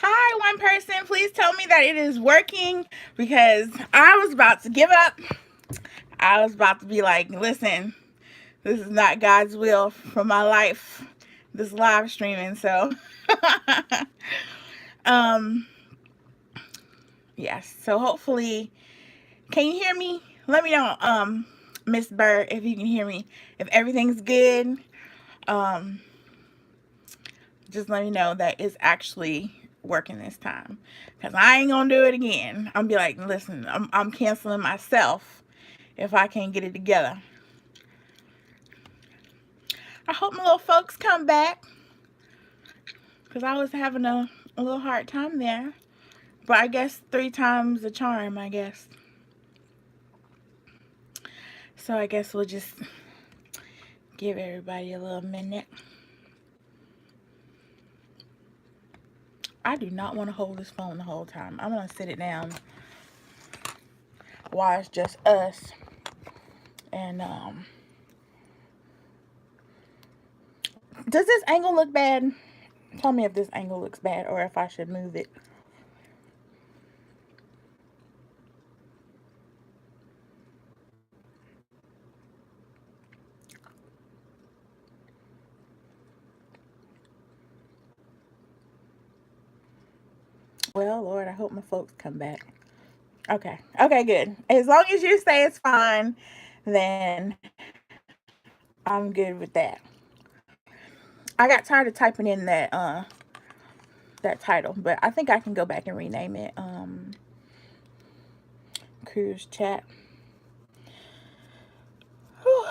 Hi, one person. Please tell me that it is working because I was about to give up. I was about to be like, listen, this is not God's will for my life. This live streaming. So, um, yes. So hopefully, can you hear me? Let me know, Miss Bird, if you can hear me. If everything's good, um, just let me know that it's actually working this time. Cause I ain't gonna do it again. I'm be like, listen, I'm canceling myself if I can't get it together. I hope my little folks come back. Cause I was having a little hard time there. But I guess 3 times the charm, I guess. So I guess we'll just give everybody a little minute. I do not want to hold this phone the whole time. I'm gonna sit it down while it's just us. And does this angle look bad? Tell me if this angle looks bad or if I should move it. Well, Lord, I hope my folks come back. Okay. Okay, good. As long as you say it's fine, then I'm good with that. I got tired of typing in that title, but I think I can go back and rename it cruise chat. Whew.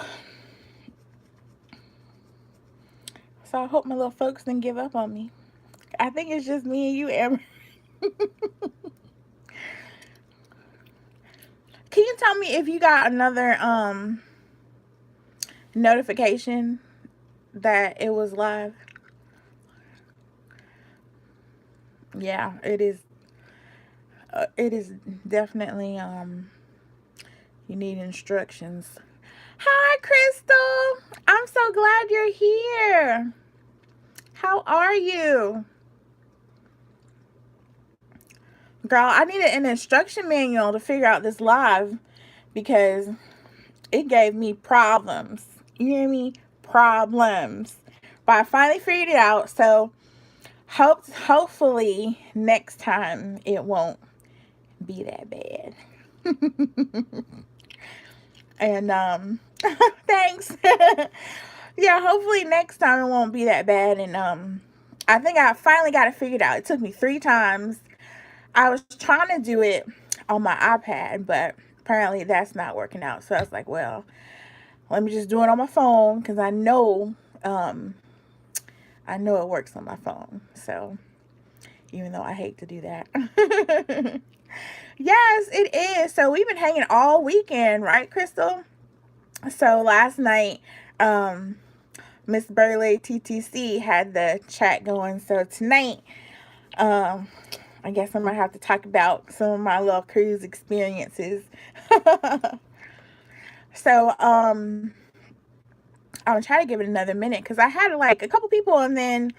So I hope my little folks didn't give up on me. I think it's just me and you, Amber. Can you tell me if you got another notification that it was live? Yeah, it is. It is definitely you need instructions. Hi, Crystal. I'm so glad you're here. How are you? Girl, I needed an instruction manual to figure out this live because it gave me problems. You hear me? Problems. But I finally figured it out. So hopefully next time it won't be that bad. And thanks. Yeah, hopefully next time it won't be that bad. And I think I finally got it figured out. It took me 3 times. I was trying to do it on my iPad, but apparently that's not working out. So I was like, well, let me just do it on my phone because I know it works on my phone. So even though I hate to do that. Yes, it is. So we've been hanging all weekend, right, Crystal? So last night, Miss Burley TTC had the chat going. So tonight, um, I guess I'm gonna have to talk about some of my little cruise experiences. So, I'm gonna try to give it another minute because I had like a couple people and then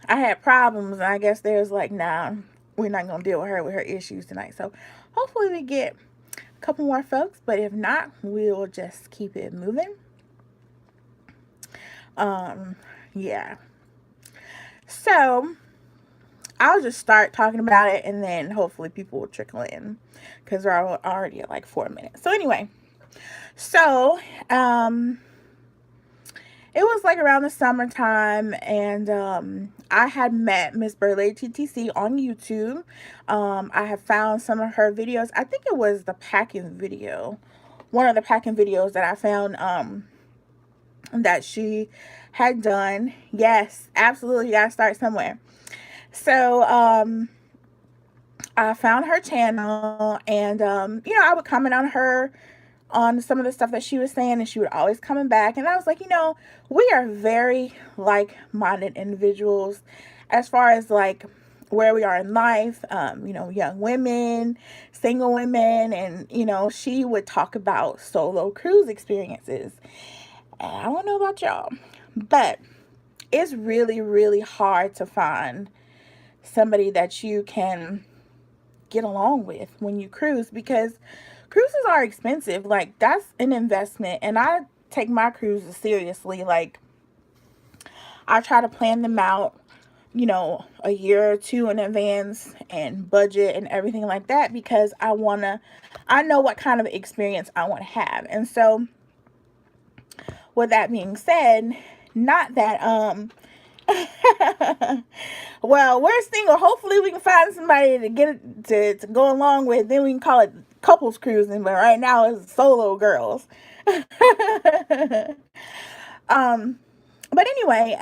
I had problems. And I guess they was like, nah, we're not gonna deal with her issues tonight. So hopefully we get a couple more folks, but if not, we'll just keep it moving. Um, yeah. So I'll just start talking about it and then hopefully people will trickle in because we're already at like 4 minutes. So anyway, so it was like around the summertime and I had met Miss Burley TTC on YouTube. I have found some of her videos. I think it was the packing video, one of the packing videos that I found that she had done. Yes, absolutely, you gotta start somewhere. So I found her channel, and you know, I would comment on some of the stuff that she was saying, and she would always coming back. And I was like, you know, we are very like-minded individuals as far as like where we are in life. You know, young women, single women, and you know, she would talk about solo cruise experiences. And I don't know about y'all, but it's really, really hard to find somebody that you can get along with when you cruise, because cruises are expensive. Like, that's an investment, and I take my cruises seriously. Like, I try to plan them out, you know, a year or two in advance, and budget and everything like that, because I know what kind of experience I want to have. And so with that being said, not that well, we're single. Hopefully we can find somebody to get it to go along with. Then we can call it couples cruising. But right now it's solo girls. um, but anyway,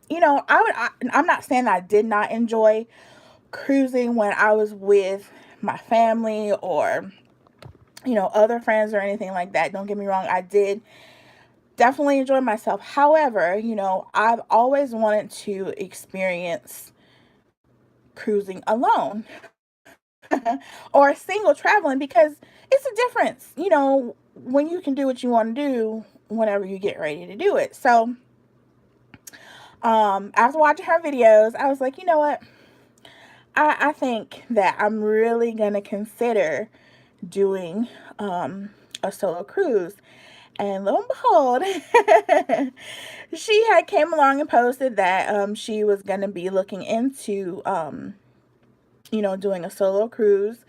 you know, I'm not saying I did not enjoy cruising when I was with my family or, you know, other friends or anything like that. Don't get me wrong, I did definitely enjoy myself. However, you know, I've always wanted to experience cruising alone or single traveling, because it's a difference, you know, when you can do what you want to do whenever you get ready to do it. So, after watching her videos, I was like, you know what? I think that I'm really going to consider doing a solo cruise. And lo and behold, she had came along and posted that she was going to be looking into, you know, doing a solo cruise.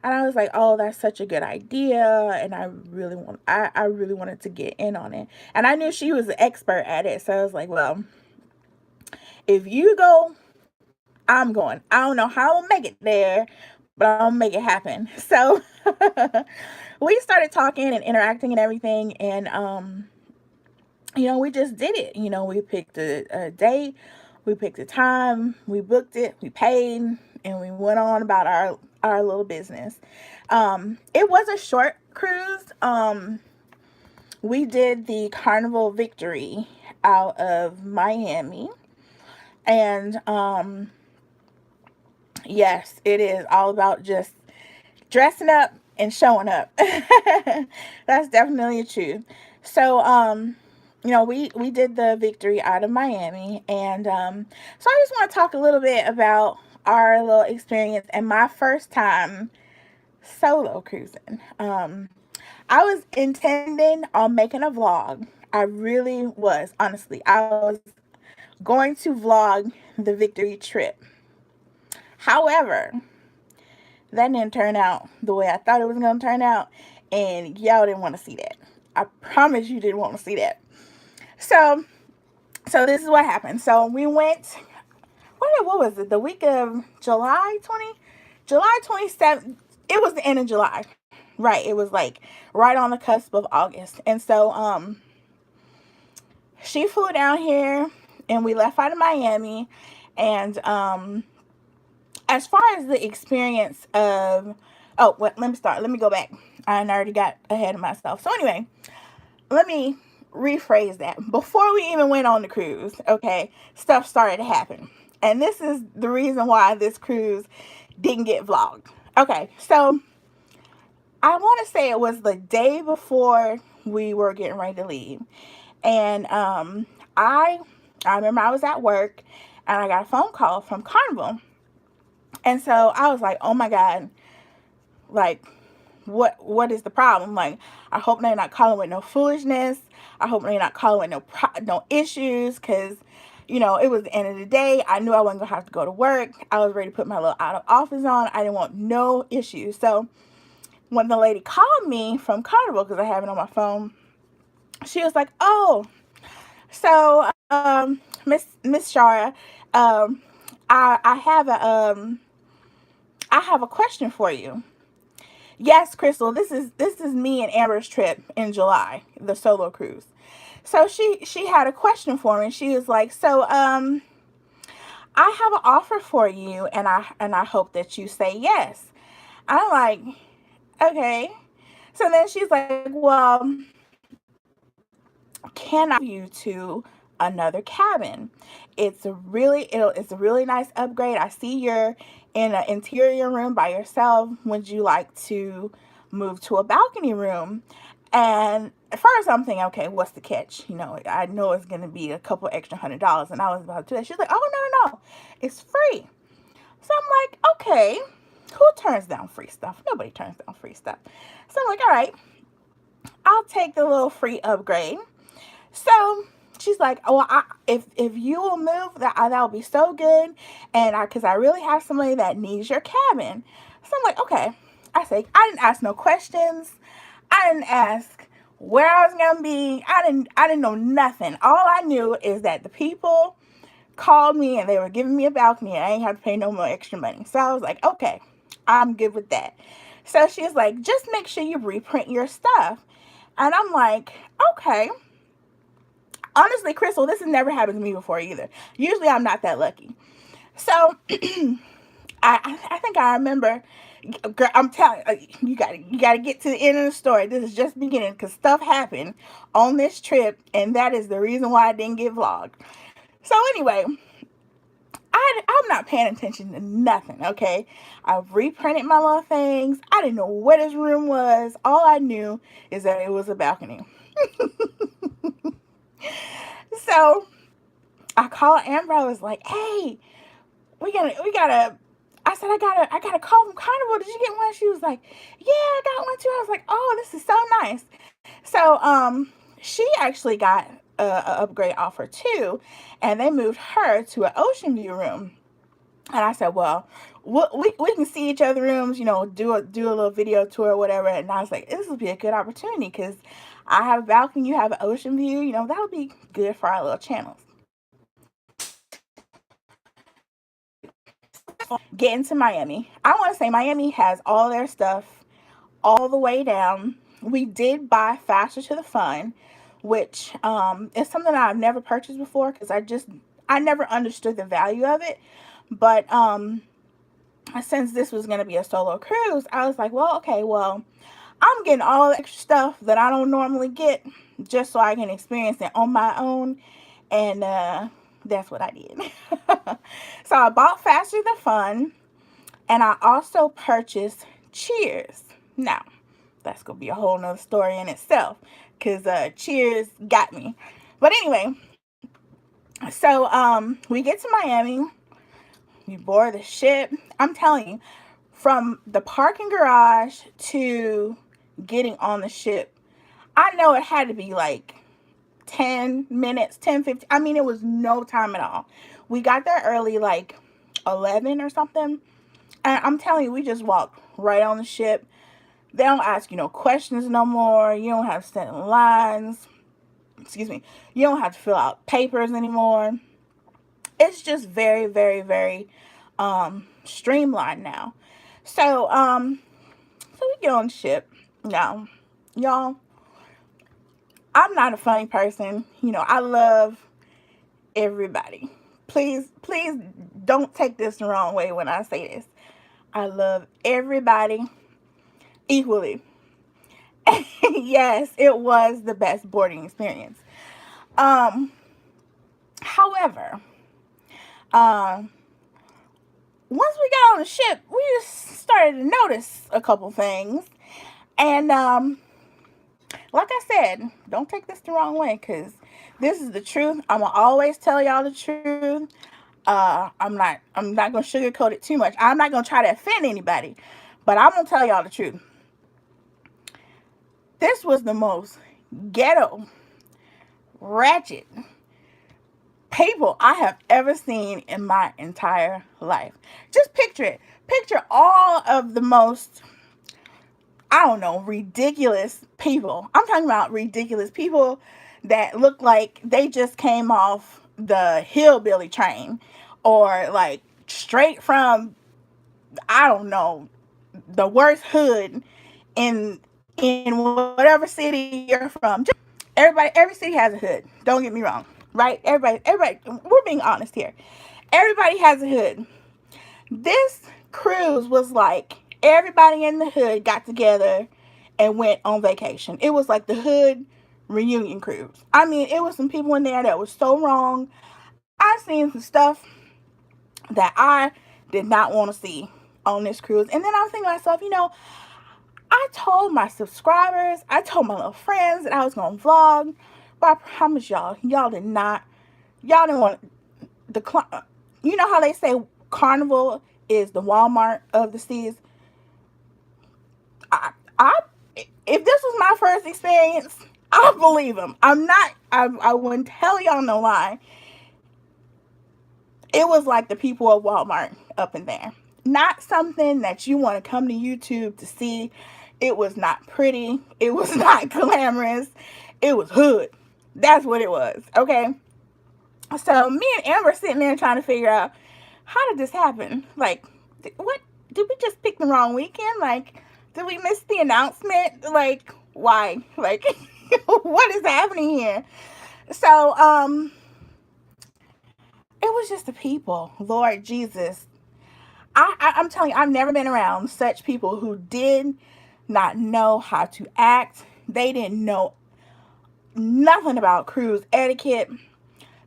And I was like, oh, that's such a good idea. And I really wanted to get in on it. And I knew she was an expert at it. So I was like, well, if you go, I'm going. I don't know how I'll make it there, but I'll make it happen. So we started talking and interacting and everything. And, you know, we just did it. You know, we picked a date, we picked a time, we booked it, we paid, and we went on about our little business. It was a short cruise. We did the Carnival Victory out of Miami, and yes, it is all about just dressing up and showing up. That's definitely true. So, you know, we did the Victory out of Miami, and so I just want to talk a little bit about our little experience and my first time solo cruising. I was intending on making a vlog. I really was, honestly. I was going to vlog the Victory trip. However, that didn't turn out the way I thought it was going to turn out, and y'all didn't want to see that. I promise you didn't want to see that. So this is what happened. So we went, what was it? The week of July 27th. It was the end of July. Right. It was like right on the cusp of August. And so, she flew down here, and we left out of Miami. And, as far as the experience of, oh, well, let me start. Let me go back. I already got ahead of myself. So anyway, let me rephrase that. Before we even went on the cruise, okay, stuff started to happen. And this is the reason why this cruise didn't get vlogged. Okay, so I want to say it was the day before we were getting ready to leave. And I remember I was at work, and I got a phone call from Carnival. And so I was like, oh my God, like, what is the problem? Like, I hope they're not calling with no foolishness. I hope they're not calling with no issues, because, you know, it was the end of the day. I knew I wasn't gonna have to go to work. I was ready to put my little out of office on. I didn't want no issues. So when the lady called me from Carnival, because I have it on my phone, she was like, oh, so Miss Shara, I have a question for you. Yes, Crystal, this is me and Amber's trip in July, the solo cruise. So she had a question for me. She was like, so I have an offer for you, and I hope that you say yes. I'm like, okay. So then she's like, well, can I move you to another cabin? It's a really nice upgrade. I see you're in an interior room by yourself. Would you like to move to a balcony room? And at first I'm thinking, okay, what's the catch? I know it's gonna be a couple extra $100, and I was about to do that. She's like, oh, no, no, no, it's free. So I'm like, okay, who turns down free stuff? Nobody turns down free stuff. So I'm like, all right, I'll take the little free upgrade. So she's like, "Oh, if you will move, that will be so good, and because I really have somebody that needs your cabin." So I'm like, "Okay." I didn't ask no questions. I didn't ask where I was gonna be. I didn't know nothing. All I knew is that the people called me and they were giving me a balcony, and I ain't have to pay no more extra money. So I was like, "Okay, I'm good with that." So she's like, "Just make sure you reprint your stuff," and I'm like, "Okay." Honestly, Crystal, this has never happened to me before either. Usually I'm not that lucky. So I think I remember, girl, I'm telling you gotta get to the end of the story. This is just beginning, because stuff happened on this trip, and that is the reason why I didn't get vlogged. So anyway, I'm not paying attention to nothing, okay? I reprinted my little things. I didn't know where this room was. All I knew is that it was a balcony. So I called Amber. I was like, "Hey, we gotta." I said, I got a call from Carnival. Did you get one?" She was like, "Yeah, I got one too." I was like, "Oh, this is so nice." So she actually got a upgrade offer too, and they moved her to an ocean view room. And I said, "Well, we can see each other rooms, do a little video tour or whatever." And I was like, "This would be a good opportunity because I have a balcony, you have an ocean view. That would be good for our little channels." Getting to Miami, I want to say Miami has all their stuff all the way down. We did buy Faster to the Fun, which is something that I've never purchased before because I never understood the value of it. But since this was going to be a solo cruise, I was like, well, okay, well, I'm getting all the extra stuff that I don't normally get just so I can experience it on my own. And that's what I did. So I bought Faster the Fun, and I also purchased Cheers. Now, that's going to be a whole nother story in itself because Cheers got me. But anyway, so we get to Miami. We board the ship. I'm telling you, from the parking garage to getting on the ship, I know it had to be like 10 minutes, 10, 15. I mean, it was no time at all. We got there early, like 11 or something. And I'm telling you, we just walked right on the ship. They don't ask you no questions no more. You don't have to stand in lines. Excuse me. You don't have to fill out papers anymore. It's just very, very, very streamlined now. So we get on the ship. Now, y'all, I'm not a funny person. I love everybody. Please don't take this the wrong way when I say this. I love everybody equally. Yes, it was the best boarding experience. However, once we got on the ship, we just started to notice a couple things. And like I said, don't take this the wrong way because this is the truth. I'm gonna always tell y'all the truth. I'm not gonna sugarcoat it too much. I'm not gonna try to offend anybody, but I'm gonna tell y'all the truth. This was the most ghetto, ratchet people I have ever seen in my entire life. Just picture it. Picture all of the most, I don't know, ridiculous people. I'm talking about ridiculous people that look like they just came off the hillbilly train or like straight from, I don't know, the worst hood in whatever city you're from. Just every city has a hood. Don't get me wrong, right? Everybody, we're being honest here. Everybody has a hood. This cruise was like everybody in the hood got together and went on vacation. It was like the hood reunion cruise. I mean, it was some people in there that was so wrong. I seen some stuff that I did not want to see on this cruise. And then I was thinking to myself, I told my subscribers, I told my little friends that I was going to vlog, but I promise y'all did not, y'all didn't want the, you know how they say Carnival is the Walmart of the seas? I if this was my first experience, I believe them. I wouldn't tell y'all no lie. It was like the people of Walmart up in there. Not something that you want to come to YouTube to see. It was not pretty. It was not glamorous. It was hood. That's what it was. Okay. So me and Amber sitting there trying to figure out, how did this happen? Like, what? Did we just pick the wrong weekend? Like, did we miss the announcement? Like, why? Like, what is happening here? So, it was just the people. Lord Jesus. I'm telling you, I've never been around such people who did not know how to act. They didn't know nothing about cruise etiquette.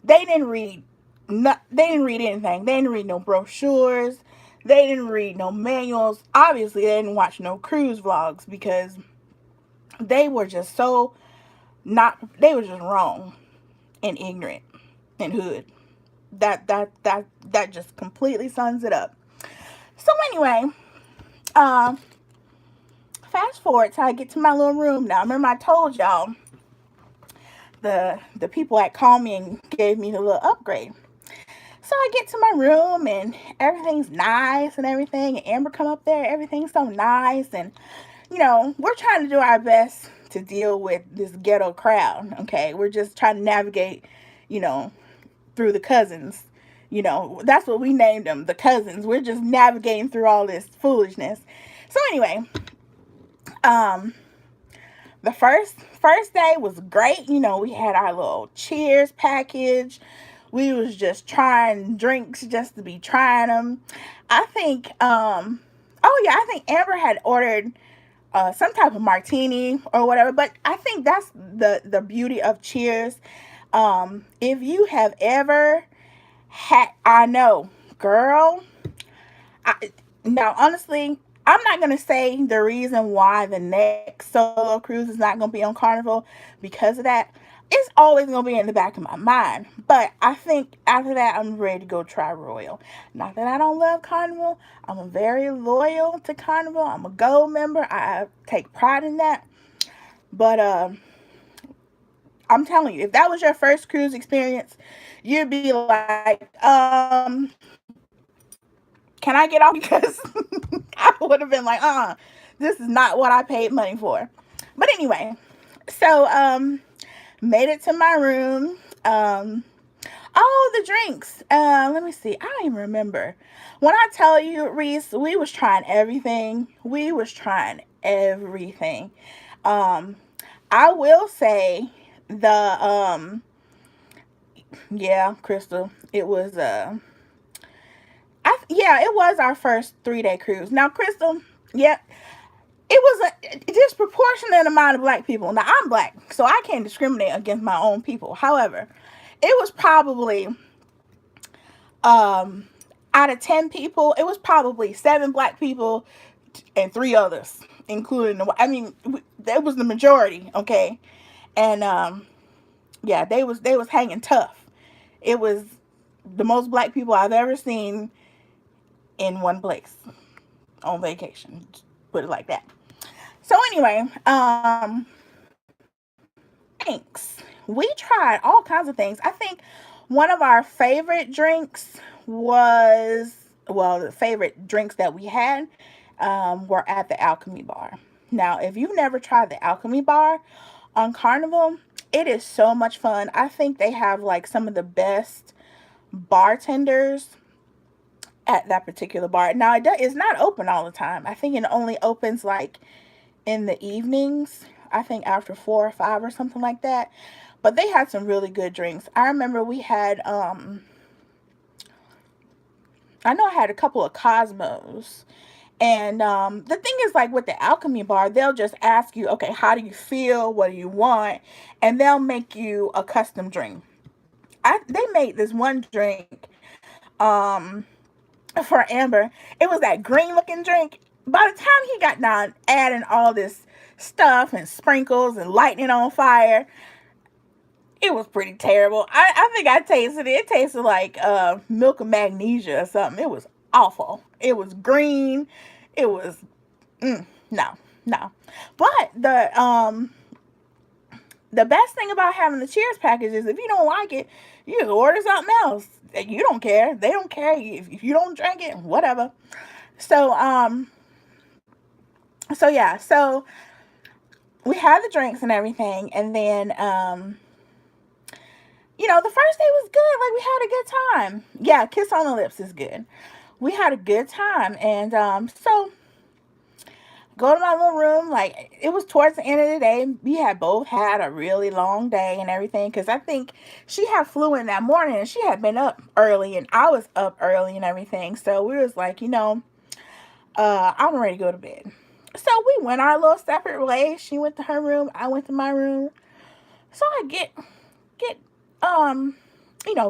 They didn't read they didn't read anything. They didn't read no brochures. They didn't read no manuals. Obviously, they didn't watch no cruise vlogs because they were just so they were just wrong and ignorant and hood. That just completely sums it up. So anyway, fast forward till I get to my little room now. Remember I told y'all the people that called me and gave me the little upgrade. So I get to my room and everything's nice and everything. And Amber come up there, everything's so nice. And, we're trying to do our best to deal with this ghetto crowd, okay? We're just trying to navigate, through the cousins. That's what we named them, the cousins. We're just navigating through all this foolishness. So anyway, the first day was great. We had our little cheers package. We was just trying drinks just to be trying them. I think, I think Amber had ordered some type of martini or whatever. But I think that's the beauty of cheers. If you have ever had, I know, girl, now honestly, I'm not going to say the reason why the next solo cruise is not going to be on Carnival because of that. It's always going to be in the back of my mind. But I think after that, I'm ready to go try Royal. Not that I don't love Carnival. I'm very loyal to Carnival. I'm a gold member. I take pride in that. But I'm telling you, if that was your first cruise experience, you'd be like, can I get off? Because I would have been like, this is not what I paid money for. But anyway, so made it to my room. The drinks. Let me see. I don't even remember. When I tell you, Reese, we was trying everything. We was trying everything. I will say yeah, Crystal, it was it was our first 3-day cruise. Now, Crystal, yeah, it was a disproportionate amount of black people. Now, I'm black, so I can't discriminate against my own people. However, it was probably out of 10 people, it was probably 7 black people and 3 others, including that was the majority, okay? And they was hanging tough. It was the most black people I've ever seen in one place on vacation. Put it like that. So anyway, drinks. We tried all kinds of things. I think one of our favorite drinks was, the favorite drinks that we had were at the Alchemy Bar. Now, if you've never tried the Alchemy Bar on Carnival, it is so much fun. I think they have like some of the best bartenders at that particular bar. Now, it's not open all the time. I think it only opens like in the evenings. I think after 4 or 5 or something like that. But they had some really good drinks. I remember we had I know I had a couple of Cosmos. And the thing is, like with the Alchemy Bar, they'll just ask you, okay, how do you feel? What do you want? And they'll make you a custom drink. They made this one drink um, for Amber. It was that green looking drink. By the time he got done adding all this stuff and sprinkles and lighting it on fire, it was pretty terrible. I think I tasted it. It tasted like milk of magnesia or something. It was awful. It was green. It was no, no. But the best thing about having the Cheers package is if you don't like it, you just order something else. You don't care. They don't care if you don't drink it. Whatever. So so yeah. So we had the drinks and everything, and then the first day was good. Like, we had a good time. Yeah, kiss on the lips is good. We had a good time, and so go to my little room. Like, it was towards the end of the day. We had both had a really long day and everything, because I think she had flew in that morning, and she had been up early, and I was up early and everything. So we was like, I'm ready to go to bed. So we went our little separate ways. She went to her room. I went to my room. So I get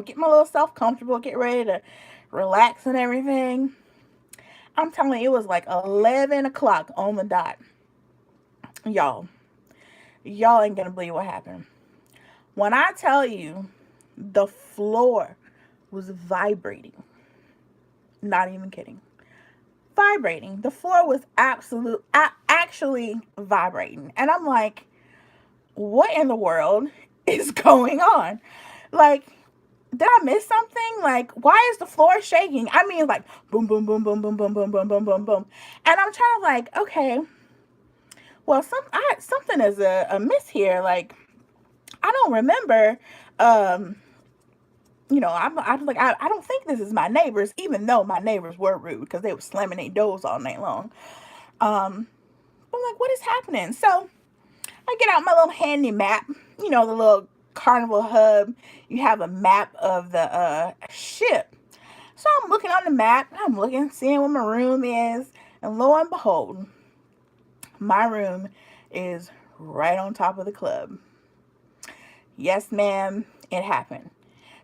get my little self comfortable, get ready to relax and everything. I'm telling you, it was like 11 o'clock on the dot. Y'all, y'all ain't gonna believe what happened. When I tell you the floor was vibrating, not even kidding. Vibrating. The floor was actually vibrating. And I'm like, what in the world is going on? Like, did I miss something? Like, why is the floor shaking? I mean, like, boom, boom, boom, boom, boom, boom, boom, boom, boom, boom, boom. And I'm trying to, like, okay, well, something is a miss here. Like, I don't remember, um, I'm like, I don't think this is my neighbors, even though my neighbors were rude because they were slamming their doors all night long. I'm like, what is happening? So I get out my little handy map, the little Carnival hub. You have a map of the ship. So I'm looking on the map. I'm looking, seeing where my room is. And lo and behold, my room is right on top of the club. Yes, ma'am, it happened.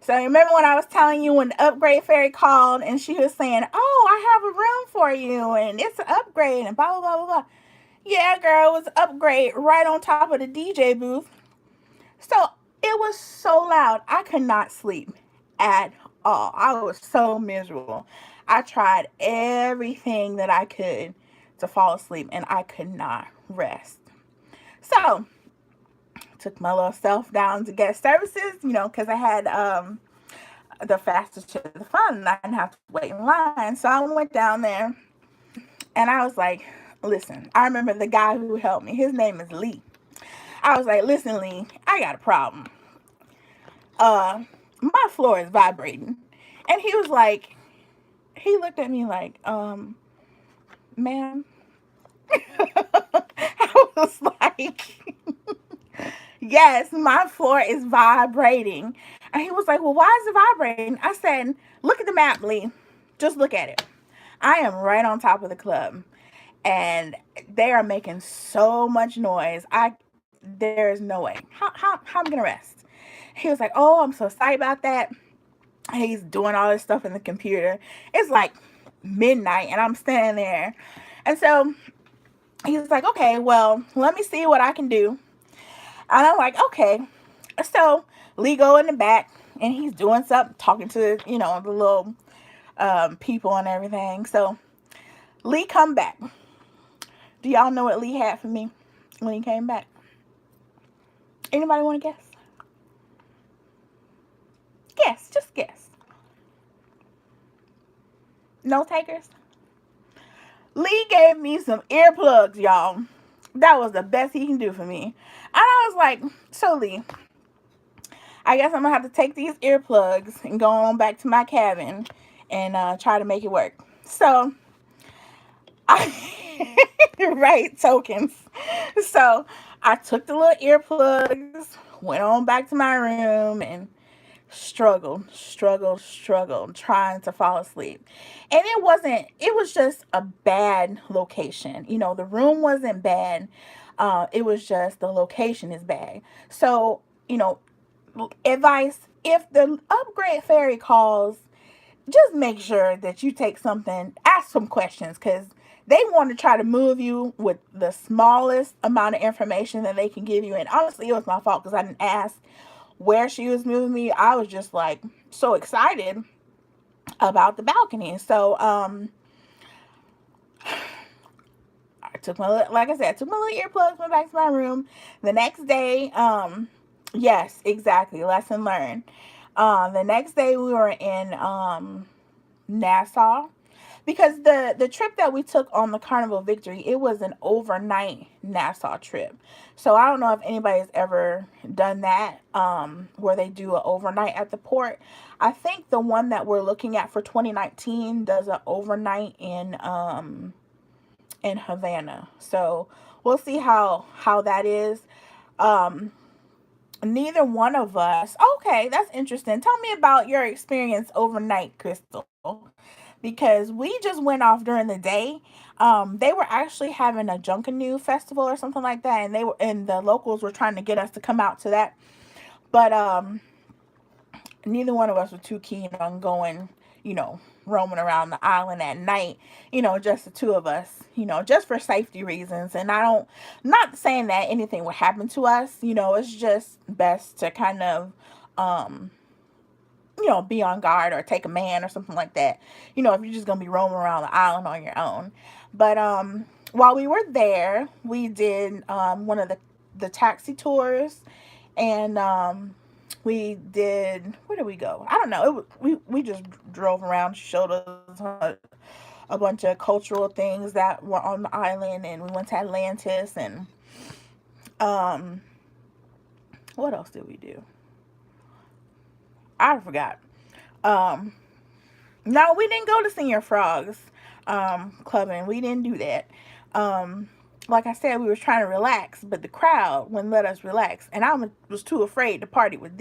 So remember when I was telling you when the upgrade fairy called and she was saying, oh, I have a room for you and it's an upgrade and blah, blah, blah, blah, blah. Yeah, girl, it was an upgrade right on top of the DJ booth. So it was so loud. I could not sleep at all. I was so miserable. I tried everything that I could to fall asleep and I could not rest. So took my little self down to guest services, because I had the fastest to the front and I didn't have to wait in line. So I went down there and I was like, listen, I remember the guy who helped me. His name is Lee. I was like, listen, Lee, I got a problem. My floor is vibrating. And he was like, he looked at me like, ma'am. I was like, yes, my floor is vibrating. And he was like, well, why is it vibrating? I said, look at the map, Lee. Just look at it. I am right on top of the club. And they are making so much noise. There is no way. How I'm gonna rest? He was like, oh, I'm so sorry about that. He's doing all this stuff in the computer. It's like midnight and I'm standing there. And so he was like, okay, well, let me see what I can do. And I'm like, okay. So Lee go in the back and he's doing something, talking to, the little people and everything. So Lee come back. Do y'all know what Lee had for me when he came back? Anybody want to guess? Guess, just guess. No takers? Lee gave me some earplugs, y'all. That was the best he can do for me. And I was like, so Lee, I guess I'm going to have to take these earplugs and go on back to my cabin and try to make it work. So, right, tokens. So, I took the little earplugs, went on back to my room, and struggled trying to fall asleep. And it was just a bad location. You know, the room wasn't bad. It was just the location is bad. So, you know, advice, if the upgrade fairy calls, just make sure that you take something, ask some questions, because they want to try to move you with the smallest amount of information that they can give you. And honestly, it was my fault because I didn't ask where she was moving me. I was just like so excited about the balcony. So I took my, like I said, I took my little earplugs, went back to my room. The next day, yes, exactly, lesson learned. The next day we were in Nassau, because the trip that we took on the Carnival Victory, it was an overnight Nassau trip. So I don't know if anybody's ever done that, where they do an overnight at the port. I think the one that we're looking at for 2019 does an overnight in Havana. So we'll see how that is. Um, Neither one of us. Okay, that's interesting. Tell me about your experience overnight, Crystal, because we just went off during the day. They were actually having a Junkanoo festival or something like that, and the locals were trying to get us to come out to that. But neither one of us were too keen on going, roaming around the island at night, just the two of us, just for safety reasons. And not saying that anything would happen to us, it's just best to kind of, um, be on guard or take a man or something like that, if you're just going to be roaming around the island on your own. But, while we were there, we did, one of the taxi tours, and, we did, where did we go? I don't know. We just drove around, showed us a bunch of cultural things that were on the island, and we went to Atlantis, and um what else did we do? I forgot. Um no, we didn't go to Senior Frogs clubbing. We didn't do that. Um like I said, we were trying to relax, but the crowd wouldn't let us relax, and I was too afraid to party with